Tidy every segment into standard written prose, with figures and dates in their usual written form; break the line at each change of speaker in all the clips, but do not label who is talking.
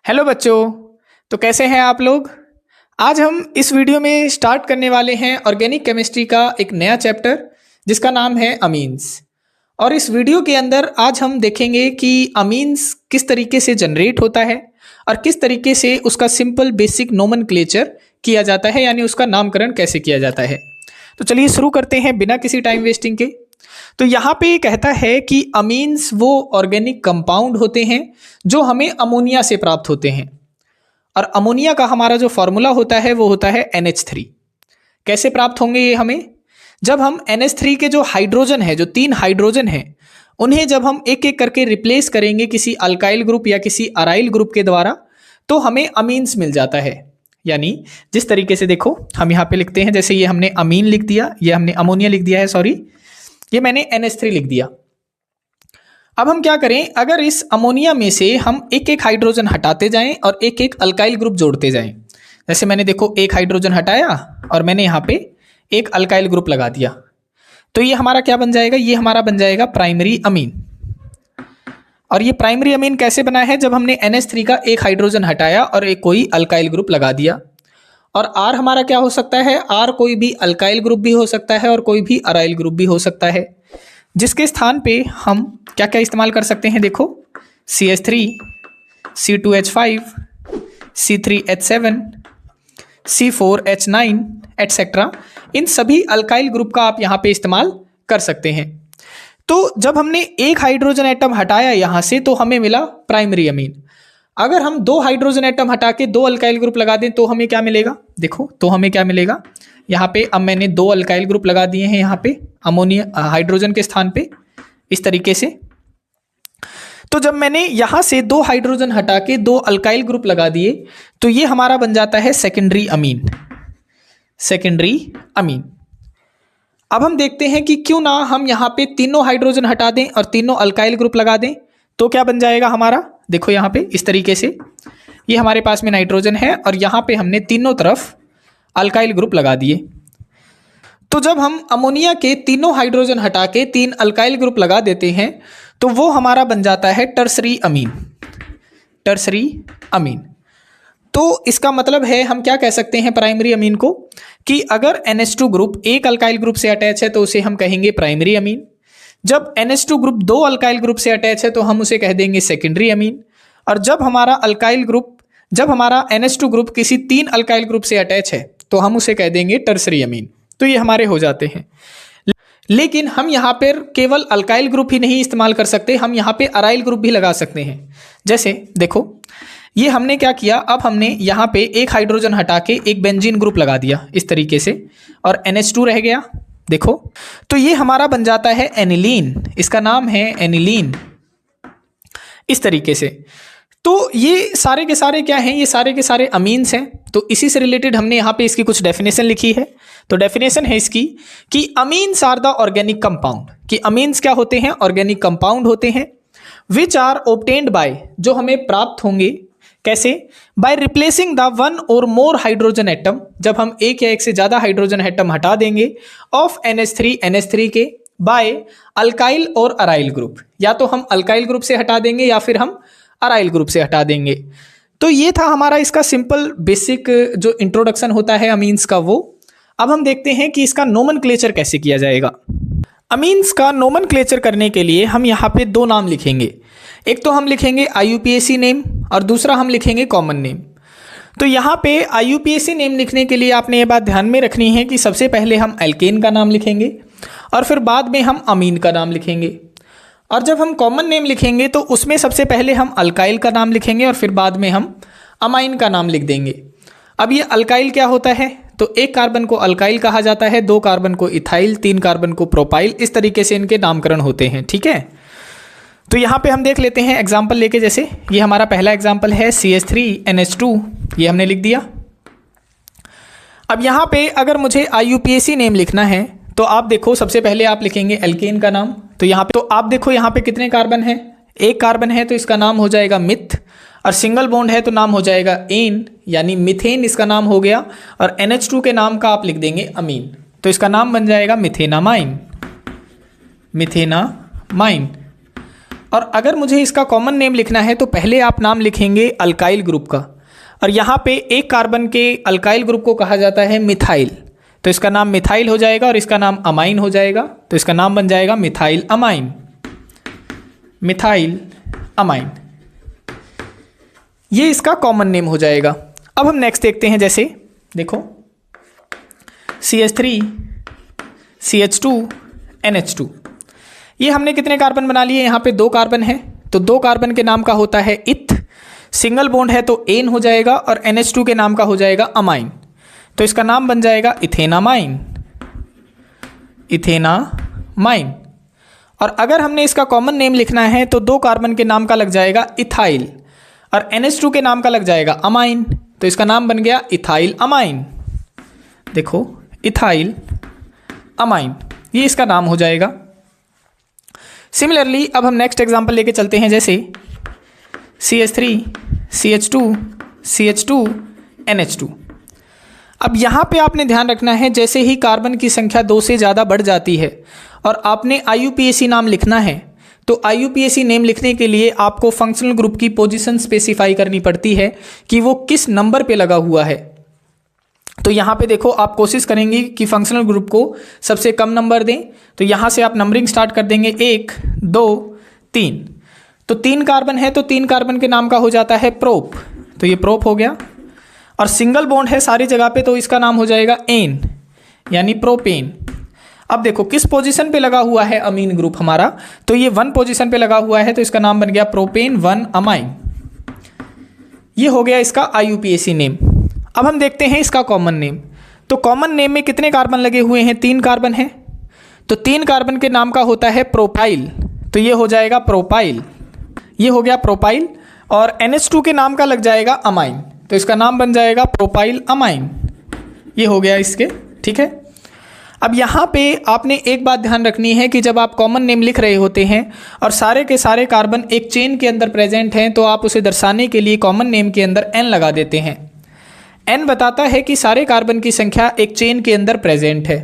Hello बच्चों। तो कैसे हैं आप लोग। आज हम इस वीडियो में स्टार्ट करने वाले हैं ऑर्गेनिक केमिस्ट्री का एक नया चैप्टर जिसका नाम है अमीन्स। और इस वीडियो के अंदर आज हम देखेंगे कि अमीन्स किस तरीके से जनरेट होता है और किस तरीके से उसका सिंपल बेसिक नोमेनक्लेचर किया जाता है, यानी उसका नामकरण कैसे किया जाता है। तो चलिए शुरू करते हैं बिना किसी टाइम वेस्टिंग के। तो यहाँ पे कहता है कि अमीन्स वो ऑर्गेनिक कंपाउंड होते हैं जो हमें अमोनिया से प्राप्त होते हैं। और अमोनिया का हमारा जो फॉर्मूला होता है वो होता है NH3। कैसे प्राप्त होंगे ये हमें, जब हम NH3 के जो हाइड्रोजन है, जो 3 हाइड्रोजन है, उन्हें जब हम एक एक करके रिप्लेस करेंगे किसी अल्काइल ग्रुप या किसी अराइल ग्रुप के द्वारा, तो हमें अमीन्स मिल जाता है। यानी जिस तरीके से देखो हम यहाँ पे लिखते हैं, जैसे ये हमने अमीन लिख दिया, ये हमने अमोनिया लिख दिया है, सॉरी ये मैंने NH3 लिख दिया। अब हम क्या करें, अगर इस अमोनिया में से हम एक एक हाइड्रोजन हटाते जाएं और एक एक अल्काइल ग्रुप जोड़ते जाएं। जैसे मैंने देखो एक हाइड्रोजन हटाया और मैंने यहाँ पे एक अल्काइल ग्रुप लगा दिया, तो ये हमारा क्या बन जाएगा, ये हमारा बन जाएगा प्राइमरी अमीन। और ये प्राइमरी अमीन कैसे बना है, जब हमने NH3 का एक हाइड्रोजन हटाया और एक कोई अल्काइल ग्रुप लगा दिया। और R हमारा क्या हो सकता है, R कोई भी अल्काइल ग्रुप भी हो सकता है और कोई भी अराइल ग्रुप भी हो सकता है, जिसके स्थान पे हम क्या क्या इस्तेमाल कर सकते हैं। देखो CH3, C2H5, C3H7, C4H9 etcetera, इन सभी अल्काइल ग्रुप का आप यहाँ पे इस्तेमाल कर सकते हैं। तो जब हमने एक हाइड्रोजन एटम हटाया यहाँ से, तो हमें मिला प्राइमरी अमीन। अगर हम 2 हाइड्रोजन एटम हटा के 2 अल्काइल ग्रुप लगा दें तो हमें क्या मिलेगा, देखो तो हमें क्या मिलेगा, यहाँ पे अब मैंने 2 अल्काइल ग्रुप लगा दिए हैं यहाँ पे अमोनिया हाइड्रोजन के स्थान पे इस तरीके से। तो जब मैंने यहाँ से 2 हाइड्रोजन हटा के 2 अल्काइल ग्रुप लगा दिए, तो ये हमारा बन जाता है सेकेंडरी अमीन। Secondary amine. अब हम देखते हैं कि क्यों ना हम यहाँ पे तीनों हाइड्रोजन हटा दें और तीनों अल्काइल ग्रुप लगा दें, तो क्या बन जाएगा हमारा। देखो यहाँ पे इस तरीके से ये हमारे पास में नाइट्रोजन है और यहाँ पे हमने तीनों तरफ अल्काइल ग्रुप लगा दिए। तो जब हम अमोनिया के तीनों हाइड्रोजन हटा के 3 अल्काइल ग्रुप लगा देते हैं, तो वो हमारा बन जाता है टर्सरी अमीन। टर्सरी अमीन। तो इसका मतलब है, हम क्या कह सकते हैं प्राइमरी अमीन को, कि अगर NH2 ग्रुप एक अल्काइल ग्रुप से अटैच है तो उसे हम कहेंगे प्राइमरी अमीन। जब NH2 ग्रुप 2 अल्काइल ग्रुप से अटैच है तो हम उसे कह देंगे सेकेंडरी अमीन। और जब हमारा NH2 ग्रुप किसी 3 अल्काइल ग्रुप से अटैच है तो हम उसे कह देंगे टर्सरी अमीन। तो ये हमारे हो जाते हैं। लेकिन हम यहाँ पर केवल अल्काइल ग्रुप ही नहीं इस्तेमाल कर सकते, हम यहाँ पे अराइल ग्रुप भी लगा सकते हैं। जैसे देखो ये हमने क्या किया, अब हमने यहाँ पे एक हाइड्रोजन हटा के एक बेंजीन ग्रुप लगा दिया इस तरीके से और NH2 रह गया। देखो तो ये हमारा बन जाता है एनिलीन, इसका नाम है एनिलीन इस तरीके से। तो ये सारे के सारे क्या हैं, ये सारे के सारे अमीन्स हैं। तो इसी से रिलेटेड हमने यहाँ पे इसकी कुछ डेफिनेशन लिखी है। तो डेफिनेशन है इसकी कि amines are the organic compound, कि अमीन्स क्या होते हैं, ऑर्गेनिक कंपाउंड होते हैं, विच आर ऑब्टेन्ड बाय, जो हमें प्राप्त होंगे कैसे, बाय रिप्लेसिंग द 1 और मोर हाइड्रोजन एटम, जब हम एक या एक से ज्यादा हाइड्रोजन एटम हटा देंगे ऑफ NH3 के बाय अल्काइल और अराइल ग्रुप, या तो हम अल्काइल ग्रुप से हटा देंगे या फिर हम अराइल ग्रुप से हटा देंगे। तो ये था हमारा इसका सिंपल बेसिक जो इंट्रोडक्शन होता है अमीन्स का वो। अब हम देखते हैं कि इसका नोमेनक्लेचर कैसे किया जाएगा। अमीन्स का नोमेनक्लेचर करने के लिए हम यहाँ पे 2 नाम लिखेंगे, एक तो हम लिखेंगे IUPAC नेम और दूसरा हम लिखेंगे कॉमन नेम। तो यहाँ पे IUPAC नेम लिखने के लिए आपने ये बात ध्यान में रखनी है कि सबसे पहले हम एल्केन का नाम लिखेंगे और फिर बाद में हम अमीन का नाम लिखेंगे। और जब हम कॉमन नेम लिखेंगे तो उसमें सबसे पहले हम अल्काइल का नाम लिखेंगे और फिर बाद में हम अमाइन का नाम लिख देंगे। अब ये अल्काइल क्या होता है, तो एक कार्बन को अल्काइल कहा जाता है, 2 कार्बन को इथाइल, 3 कार्बन को प्रोपाइल, इस तरीके से इनके नामकरण होते हैं। ठीक है, तो यहाँ पे हम देख लेते हैं एग्जाम्पल लेके। जैसे ये हमारा पहला एग्जाम्पल है CH3NH2, ये हमने लिख दिया। अब यहाँ पे अगर मुझे IUPAC नेम लिखना है तो आप देखो सबसे पहले आप लिखेंगे एल्केन का नाम। तो यहाँ पे तो आप देखो यहाँ पे कितने कार्बन है, एक कार्बन है तो इसका नाम हो जाएगा मिथ, और सिंगल बॉन्ड है तो नाम हो जाएगा एन, यानी मिथेन इसका नाम हो गया। और NH2 के नाम का आप लिख देंगे अमीन, तो इसका नाम बन जाएगा मिथेनामाइन। मिथेनामाइन। और अगर मुझे इसका कॉमन नेम लिखना है तो पहले आप नाम लिखेंगे अल्काइल ग्रुप का, और यहाँ पे एक कार्बन के अल्काइल ग्रुप को कहा जाता है मिथाइल, तो इसका नाम मिथाइल हो जाएगा और इसका नाम अमाइन हो जाएगा, तो इसका नाम बन जाएगा मिथाइल अमाइन। मिथाइल अमाइन, ये इसका कॉमन नेम हो जाएगा। अब हम नेक्स्ट देखते हैं, जैसे देखो CH3 CH2 NH2, ये हमने कितने कार्बन बना लिए, यहाँ पे 2 कार्बन है, तो 2 कार्बन के नाम का होता है इथ, सिंगल बॉन्ड है तो एन हो जाएगा, और NH2 के नाम का हो जाएगा अमाइन, तो इसका नाम बन जाएगा इथेनामाइन। इथेनामाइन। और अगर हमने इसका कॉमन नेम लिखना है तो 2 कार्बन के नाम का लग जाएगा इथाइल, और NH2 के नाम का लग जाएगा अमाइन, तो इसका नाम बन गया इथाइल अमाइन। देखो इथाइल अमाइन, ये इसका नाम हो जाएगा। सिमिलरली अब हम नेक्स्ट एग्जांपल लेके चलते हैं, जैसे CH3 CH2 CH2 NH2। अब यहाँ पे आपने ध्यान रखना है, जैसे ही कार्बन की संख्या 2 से ज़्यादा बढ़ जाती है और आपने IUPAC नाम लिखना है, तो IUPAC नेम लिखने के लिए आपको फंक्शनल ग्रुप की पोजीशन स्पेसिफाई करनी पड़ती है कि वो किस नंबर पे लगा हुआ है। तो यहाँ पे देखो आप कोशिश करेंगे कि फंक्शनल ग्रुप को सबसे कम नंबर दें, तो यहाँ से आप नंबरिंग स्टार्ट कर देंगे 1 2 3, तो 3 कार्बन है तो 3 कार्बन के नाम का हो जाता है प्रोप, तो ये प्रोप हो गया, और सिंगल बॉन्ड है सारी जगह पे तो इसका नाम हो जाएगा एन, यानी प्रोपेन। अब देखो किस पोजीशन पे लगा हुआ है अमीन ग्रुप हमारा, तो ये 1 पोजीशन पे लगा हुआ है, तो इसका नाम बन गया प्रोपेन 1 अमाइन। ये हो गया इसका IUPAC नेम। अब हम देखते हैं इसका कॉमन नेम, तो कॉमन नेम में कितने कार्बन लगे हुए हैं, 3 कार्बन है, तो 3 कार्बन के नाम का होता है प्रोपाइल, तो ये हो जाएगा प्रोपाइल, ये हो गया प्रोपाइल, और NH2 के नाम का लग जाएगा अमाइन, तो इसका नाम बन जाएगा प्रोपाइल अमाइन। ये हो गया इसके, ठीक है। अब यहाँ पे आपने एक बात ध्यान रखनी है कि जब आप कॉमन नेम लिख रहे होते हैं और सारे के सारे कार्बन एक चेन के अंदर प्रेजेंट हैं, तो आप उसे दर्शाने के लिए कॉमन नेम के अंदर n लगा देते हैं। n बताता है कि सारे कार्बन की संख्या एक चेन के अंदर प्रेजेंट है,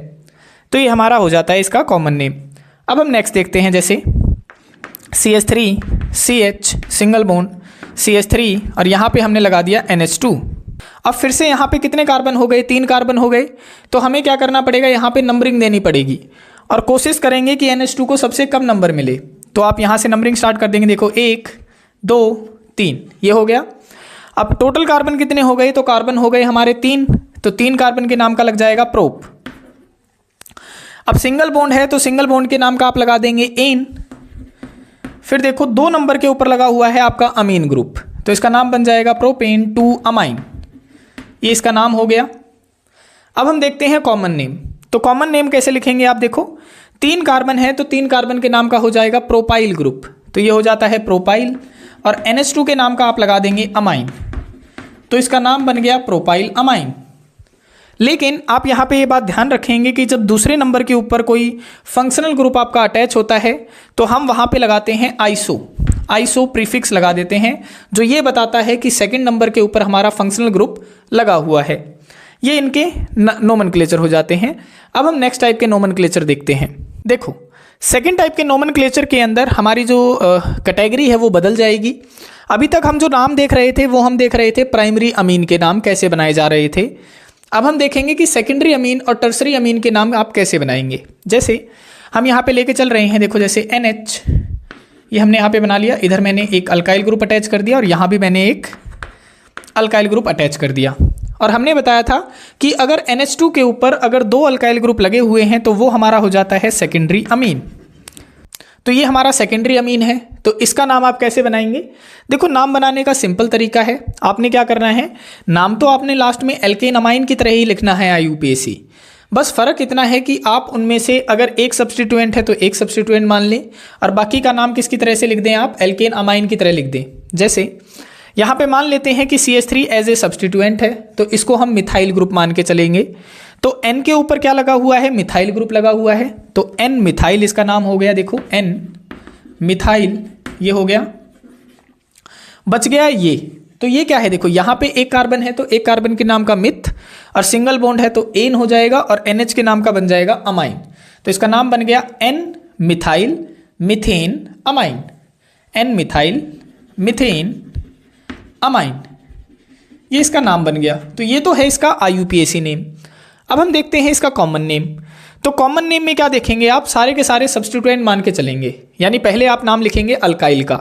तो ये हमारा हो जाता है इसका कॉमन नेम। अब हम नेक्स्ट देखते हैं, जैसे CH3 CH single bond CH3, और यहाँ पे हमने लगा दिया NH2। अब फिर से यहाँ पे कितने कार्बन हो गए, 3 कार्बन हो गए, तो हमें क्या करना पड़ेगा, यहाँ पे नंबरिंग देनी पड़ेगी और कोशिश करेंगे कि NH2 को सबसे कम नंबर मिले, तो आप यहाँ से नंबरिंग स्टार्ट कर देंगे। देखो 1 2 3, ये हो गया। अब टोटल कार्बन कितने हो गए, तो कार्बन हो गए हमारे 3, तो 3 कार्बन के नाम का लग जाएगा प्रोप। अब सिंगल बॉन्ड है तो सिंगल बॉन्ड के नाम का आप लगा देंगे एन। फिर देखो 2 नंबर के ऊपर लगा हुआ है आपका अमीन ग्रुप, तो इसका नाम बन जाएगा प्रोपेन 2 अमाइन, ये इसका नाम हो गया। अब हम देखते हैं कॉमन नेम, तो कॉमन नेम कैसे लिखेंगे, आप देखो 3 कार्बन है तो 3 कार्बन के नाम का हो जाएगा प्रोपाइल ग्रुप, तो ये हो जाता है प्रोपाइल, और NH2 के नाम का आप लगा देंगे अमाइन, तो इसका नाम बन गया प्रोपाइल अमाइन। लेकिन आप यहाँ पे ये बात ध्यान रखेंगे कि जब दूसरे नंबर के ऊपर कोई फंक्शनल ग्रुप आपका अटैच होता है तो हम वहाँ पे लगाते हैं आइसो प्रीफिक्स लगा देते हैं, जो ये बताता है कि सेकंड नंबर के ऊपर हमारा फंक्शनल ग्रुप लगा हुआ है। ये इनके नोमेनक्लेचर हो जाते हैं। अब हम नेक्स्ट टाइप के नोमेनक्लेचर देखते हैं। देखो सेकंड टाइप के नोमेनक्लेचर के अंदर हमारी जो कैटेगरी है वो बदल जाएगी। अभी तक हम जो नाम देख रहे थे वो हम देख रहे थे प्राइमरी अमीन के नाम कैसे बनाए जा रहे थे। अब हम देखेंगे कि सेकेंडरी अमीन और टर्सरी अमीन के नाम आप कैसे बनाएंगे। जैसे हम यहाँ पे लेके चल रहे हैं, देखो जैसे NH, ये हमने यहाँ पे बना लिया, इधर मैंने एक अल्काइल ग्रुप अटैच कर दिया और यहाँ भी मैंने एक अल्काइल ग्रुप अटैच कर दिया। और हमने बताया था कि अगर NH2 के ऊपर अगर 2 अल्काइल ग्रुप लगे हुए हैं तो वो हमारा हो जाता है सेकेंडरी अमीन। तो ये हमारा सेकेंडरी अमीन है, तो इसका नाम आप कैसे बनाएंगे। देखो नाम बनाने का सिंपल तरीका है, आपने क्या करना है, नाम तो आपने लास्ट में एल्केन अमाइन की तरह ही लिखना है IUPAC, बस फ़र्क इतना है कि आप उनमें से अगर एक सब्स्टिट्यूएंट है तो एक सब्स्टिट्यूएंट मान लें और बाकी का नाम किसकी तरह से लिख दें, आप एल्केन अमाइन की तरह लिख दें। जैसे यहाँ पे मान लेते हैं कि CH3 एज ए सब्स्टिट्यूएंट है तो इसको हम मिथाइल ग्रुप मान के चलेंगे। तो N के ऊपर क्या लगा हुआ है, मिथाइल ग्रुप लगा हुआ है, तो N मिथाइल इसका नाम हो गया। देखो N मिथाइल ये हो गया, बच गया ये। तो ये क्या है, देखो यहाँ पे एक कार्बन है तो एक कार्बन के नाम का मिथ, और सिंगल बॉन्ड है तो एन हो जाएगा और NH के नाम का बन जाएगा अमाइन। तो इसका नाम बन गया N methyl methane amine. N methyl methane amine, ये इसका नाम बन गया। तो ये तो है इसका IUPAC नेम। अब हम देखते हैं इसका कॉमन नेम। तो कॉमन नेम में क्या देखेंगे आप, सारे के सारे सब्स्टिट्यूएंट मान के चलेंगे, यानी पहले आप नाम लिखेंगे अल्काइल का।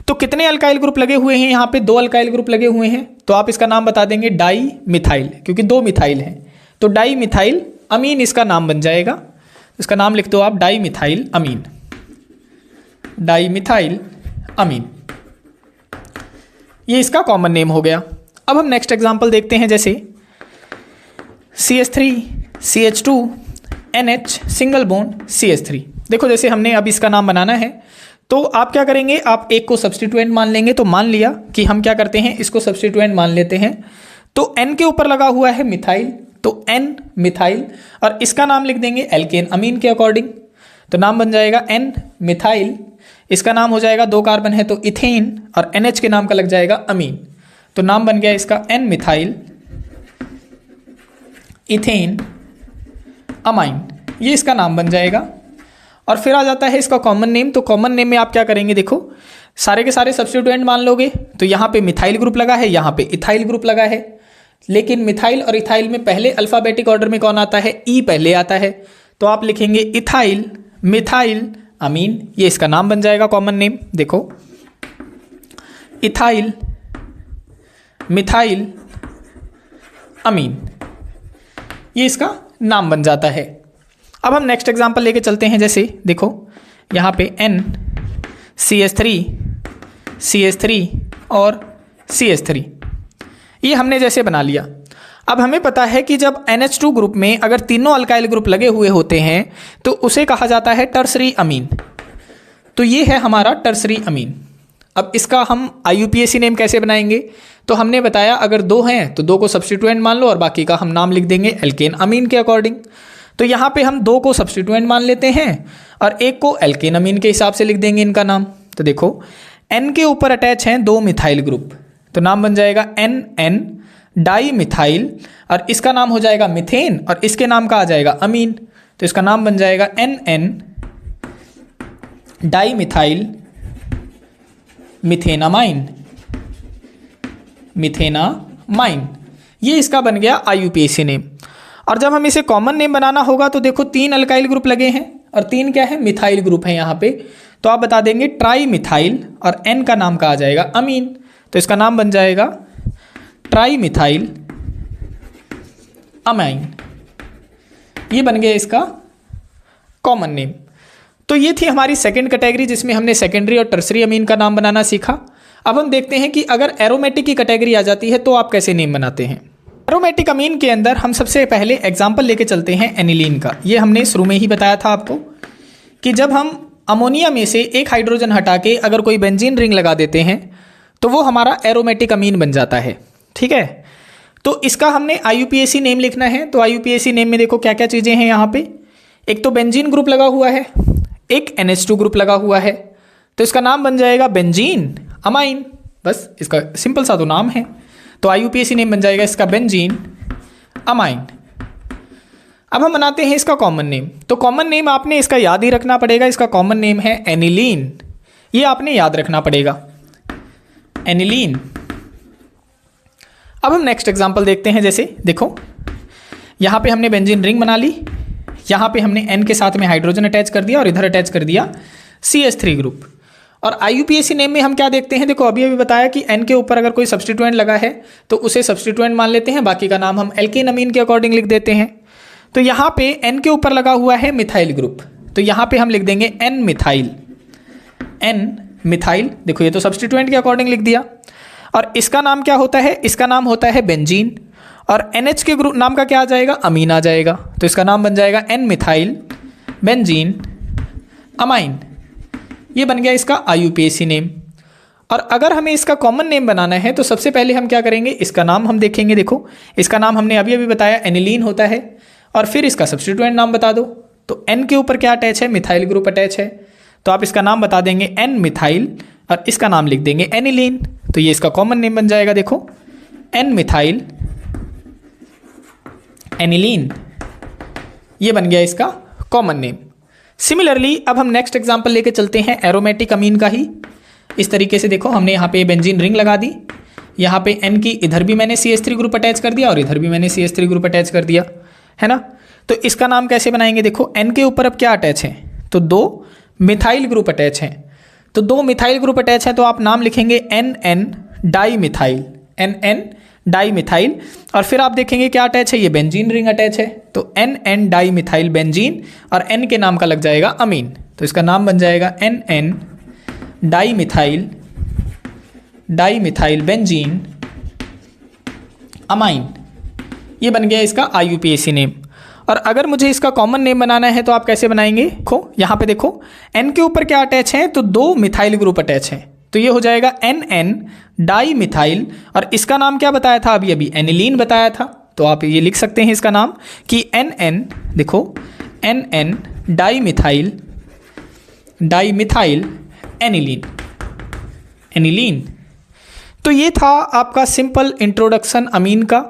तो कितने अल्काइल ग्रुप लगे हुए हैं यहाँ पे, 2 अल्काइल ग्रुप लगे हुए हैं, तो आप इसका नाम बता देंगे डाई मिथाइल, क्योंकि 2 मिथाइल हैं, तो डाई मिथाइल अमीन इसका नाम बन जाएगा। इसका नाम लिख दो आप डाई मिथाइल अमीन, डाई मिथाइल अमीन, ये इसका कॉमन नेम हो गया। अब हम नेक्स्ट एग्जांपल देखते हैं, जैसे CH3 CH2 NH single bond CH3। देखो जैसे हमने अब इसका नाम बनाना है, तो आप क्या करेंगे, आप एक को सब्स्टिट्यूएंट मान लेंगे। तो मान लिया कि हम क्या करते हैं, इसको सब्स्टिट्यूएंट मान लेते हैं। तो N के ऊपर लगा हुआ है मिथाइल, तो N मिथाइल, और इसका नाम लिख देंगे एल्केन अमीन के अकॉर्डिंग। तो नाम बन जाएगा N मिथाइल, इसका नाम हो जाएगा 2 कार्बन है तो इथेन, और NH के नाम का लग जाएगा अमीन। तो नाम बन गया इसका N मिथाइल इथेन अमाइन, ये इसका नाम बन जाएगा। और फिर आ जाता है इसका कॉमन नेम। तो कॉमन नेम में आप क्या करेंगे, देखो सारे के सारे सब्स्टिट्यूएंट मान लोगे। तो यहाँ पे मिथाइल ग्रुप लगा है, यहाँ पे इथाइल ग्रुप लगा है, लेकिन मिथाइल और इथाइल में पहले अल्फ़ाबेटिक ऑर्डर में कौन आता है, ई पहले आता है। तो आप लिखेंगे इथाइल मिथाइल अमीन, ये इसका नाम बन जाएगा कॉमन नेम। देखो इथाइल मिथाइल अमीन, ये इसका नाम बन जाता है। अब हम नेक्स्ट एग्जांपल लेके चलते हैं, जैसे देखो यहाँ पे N CH3 और CH3, ये हमने जैसे बना लिया। अब हमें पता है कि जब NH2 ग्रुप में अगर तीनों अल्काइल ग्रुप लगे हुए होते हैं तो उसे कहा जाता है टर्सरी अमीन। तो ये है हमारा टर्सरी अमीन। अब इसका हम IUPAC नेम कैसे बनाएंगे, तो हमने बताया अगर 2 हैं तो 2 को सब्स्टिट्यूएंट मान लो और बाकी का हम नाम लिख देंगे एल्केन अमीन के अकॉर्डिंग। तो यहाँ पे हम 2 को सब्स्टिट्यूएंट मान लेते हैं और 1 को एल्केन अमीन के हिसाब से लिख देंगे इनका नाम। तो देखो N के ऊपर अटैच हैं 2 मिथाइल ग्रुप, तो नाम बन जाएगा NN डाई मिथाइल, और इसका नाम हो जाएगा मिथेन, और इसके नाम का आ जाएगा अमीन। तो इसका नाम बन जाएगा NN di methyl methenamine, methenamine, ये इसका बन गया IUPAC नेम। और जब हम इसे कॉमन नेम बनाना होगा तो देखो 3 अल्काइल ग्रुप लगे हैं और 3 क्या है, मिथाइल ग्रुप है यहाँ पे। तो आप बता देंगे ट्राई मिथाइल, और N का नाम का आ जाएगा अमीन। तो इसका नाम बन जाएगा ट्राई मिथाइल अमाइन, ये बन गया इसका कॉमन नेम। तो ये थी हमारी सेकंड कैटेगरी, जिसमें हमने सेकेंडरी और टर्सरी अमीन का नाम बनाना सीखा। अब हम देखते हैं कि अगर एरोमेटिक की कैटेगरी आ जाती है तो आप कैसे नेम बनाते हैं। एरोमेटिक अमीन के अंदर हम सबसे पहले एग्जाम्पल लेके चलते हैं एनिलीन का। ये हमने शुरू में ही बताया था आपको कि जब हम अमोनिया में से एक हाइड्रोजन हटा के अगर कोई बेंजीन रिंग लगा देते हैं तो वो हमारा एरोमेटिक अमीन बन जाता है। ठीक है, तो इसका हमने IUPAC नेम लिखना है। तो IUPAC नेम में देखो क्या क्या चीज़ें हैं यहाँ पे। एक तो बेंजीन ग्रुप लगा हुआ है, एक NH2 ग्रुप लगा हुआ है, तो इसका नाम बन जाएगा बेंजीन अमाइन। बस इसका सिंपल सा तो नाम है, तो IUPAC नेम बन जाएगा इसका बेंजीन अमाइन। अब हम बनाते हैं इसका कॉमन नेम। तो कॉमन नेम आपने इसका याद ही रखना पड़ेगा। इसका कॉमन नेम है एनिलीन, ये आपने याद रखना पड़ेगा, एनिलीन। अब हम नेक्स्ट एग्जांपल देखते हैं। जैसे देखो यहाँ पे हमने बेंजीन रिंग बना ली, यहाँ पे हमने N के साथ में हाइड्रोजन अटैच कर दिया और इधर अटैच कर दिया CH3 ग्रुप। और IUPAC नेम में हम क्या देखते हैं, देखो अभी बताया कि N के ऊपर अगर कोई सब्स्टिट्यूएंट लगा है तो उसे सब्स्टिट्यूएंट मान लेते हैं, बाकी का नाम हम एल्केन अमीन के अकॉर्डिंग लिख देते हैं। तो यहाँ पे N के ऊपर लगा हुआ है मिथाइल ग्रुप, तो यहाँ पे हम लिख देंगे N मिथाइल, N मिथाइल। देखो ये तो सब्स्टिट्यूएंट के अकॉर्डिंग लिख दिया। और इसका नाम क्या होता है, इसका नाम होता है बेंजीन, और NH के ग्रुप नाम का क्या आ जाएगा, अमीन आ जाएगा। तो इसका नाम बन जाएगा N मिथाइल बेंजीन अमाइन, ये बन गया इसका IUPAC नेम। और अगर हमें इसका कॉमन नेम बनाना है तो सबसे पहले हम क्या करेंगे, इसका नाम हम देखेंगे। देखो इसका नाम हमने अभी अभी बताया एनिलीन होता है, और फिर इसका सब्स्टिट्यूएंट नाम बता दो। तो N के ऊपर क्या अटैच है, मिथाइल ग्रुप अटैच है, तो आप इसका नाम बता देंगे N मिथाइल और इसका नाम लिख देंगे एनिलीन। तो ये इसका कॉमन नेम बन जाएगा। देखो N मिथाइल एनिलीन, ये बन गया इसका कॉमन नेम। सिमिलरली अब हम नेक्स्ट एग्जांपल लेके चलते हैं एरोमेटिक अमीन का ही। इस तरीके से देखो हमने यहाँ पे बेंजीन रिंग लगा दी, यहाँ पे N की इधर भी मैंने CH3 ग्रुप अटैच कर दिया और इधर भी मैंने CH3 ग्रुप अटैच कर दिया, है ना। तो इसका नाम कैसे बनाएंगे, देखो N के ऊपर अब क्या अटैच है, तो 2 मिथाइल ग्रुप अटैच हैं। तो 2 मिथाइल ग्रुप अटैच है तो आप नाम लिखेंगे NN di methyl, NN di methyl. और फिर आप देखेंगे क्या अटैच है, ये बेंजीन रिंग अटैच है, तो NN डाई मिथाइल बेंजीन और N के नाम का लग जाएगा अमीन। तो इसका नाम बन जाएगा NN di methyl benzene amine. ये बन गया इसका IUPAC नेम। और अगर मुझे इसका कॉमन नेम बनाना है तो आप कैसे बनाएंगे, देखो यहाँ पे देखो N के ऊपर क्या अटैच है, तो 2 मिथाइल ग्रुप अटैच है, तो ये हो जाएगा NN डाई मिथाइल। और इसका नाम क्या बताया था अभी एनिलीन बताया था, तो आप ये लिख सकते हैं इसका नाम कि NN, देखो NN डाई मिथाइल एनिलीन। तो ये था आपका सिंपल इंट्रोडक्शन अमीन का।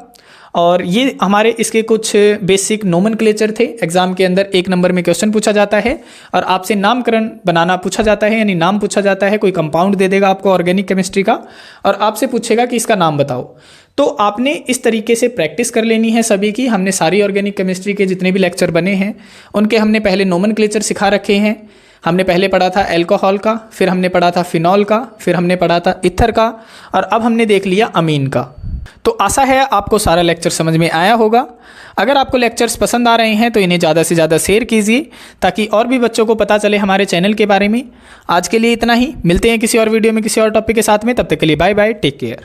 और ये हमारे इसके कुछ बेसिक नोमेनक्लेचर थे। एग्जाम के अंदर 1 नंबर में क्वेश्चन पूछा जाता है और आपसे नामकरण बनाना पूछा जाता है, यानी नाम पूछा जाता है। कोई कंपाउंड दे देगा आपको ऑर्गेनिक केमिस्ट्री का और आपसे पूछेगा कि इसका नाम बताओ। तो आपने इस तरीके से प्रैक्टिस कर लेनी है सभी की। हमने सारी ऑर्गेनिक केमिस्ट्री के जितने भी लेक्चर बने हैं उनके हमने पहले नोमेनक्लेचर सिखा रखे हैं। हमने पहले पढ़ा था एल्कोहल का, फिर हमने पढ़ा था फिनॉल का, फिर हमने पढ़ा था ईथर का और अब हमने देख लिया अमीन का। तो आशा है आपको सारा लेक्चर समझ में आया होगा। अगर आपको लेक्चर्स पसंद आ रहे हैं तो इन्हें ज़्यादा से ज़्यादा शेयर कीजिए ताकि और भी बच्चों को पता चले हमारे चैनल के बारे में। आज के लिए इतना ही, मिलते हैं किसी और वीडियो में किसी और टॉपिक के साथ में। तब तक के लिए बाय बाय, टेक केयर।